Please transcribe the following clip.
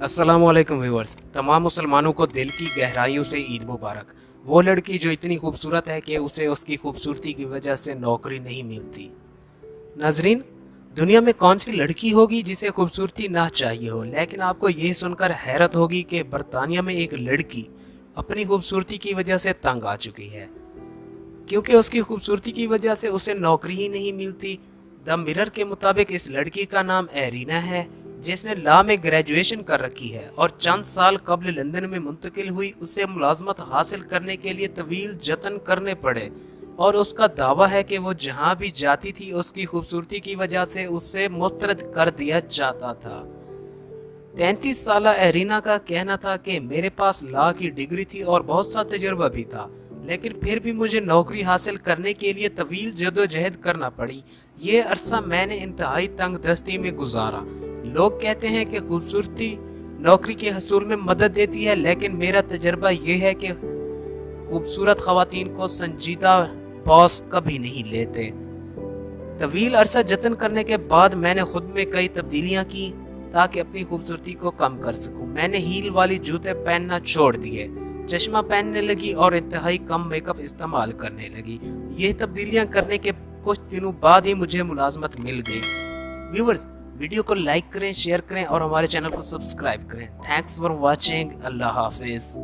السلام علیکم ویورز، تمام مسلمانوں کو دل کی گہرائیوں سے عید مبارک۔ وہ لڑکی جو اتنی خوبصورت ہے کہ اسے اس کی خوبصورتی کی وجہ سے نوکری نہیں ملتی۔ ناظرین، دنیا میں کون سی لڑکی ہوگی جسے خوبصورتی نہ چاہیے ہو، لیکن آپ کو یہ سن کر حیرت ہوگی کہ برطانیہ میں ایک لڑکی اپنی خوبصورتی کی وجہ سے تنگ آ چکی ہے، کیونکہ اس کی خوبصورتی کی وجہ سے اسے نوکری ہی نہیں ملتی۔ دی مرر کے مطابق اس لڑکی کا نام ایرینا ہے، جس نے لا میں گریجویشن کر رکھی ہے اور چند سال قبل لندن میں منتقل ہوئی۔ اسے ملازمت حاصل کرنے کے لیے طویل جتن کرنے پڑے اور اس کا دعویٰ ہے کہ وہ جہاں بھی جاتی تھی اس کی خوبصورتی کی وجہ سے اسے مسترد کر دیا جاتا تھا۔ 33 سالہ ایرینا کا کہنا تھا کہ میرے پاس لا کی ڈگری تھی اور بہت سا تجربہ بھی تھا، لیکن پھر بھی مجھے نوکری حاصل کرنے کے لیے طویل جدوجہد کرنا پڑی۔ یہ عرصہ میں نے انتہائی تنگ دستی میں گزارا۔ لوگ کہتے ہیں کہ خوبصورتی نوکری کے حصول میں مدد دیتی ہے، لیکن میرا تجربہ یہ ہے کہ خوبصورت خواتین کو سنجیدہ باس کبھی نہیں لیتے۔ طویل عرصہ جتن کرنے کے بعد میں نے خود میں کئی تبدیلیاں کی تاکہ اپنی خوبصورتی کو کم کر سکوں۔ میں نے ہیل والی جوتے پہننا چھوڑ دیے، چشمہ پہننے لگی اور انتہائی کم میک اپ استعمال کرنے لگی۔ یہ تبدیلیاں کرنے کے کچھ دنوں بعد ہی مجھے ملازمت مل گئی۔ ویورز، ویڈیو کو لائک کریں، شیئر کریں اور ہمارے چینل کو سبسکرائب کریں۔ Thanks for watching. اللہ حافظ۔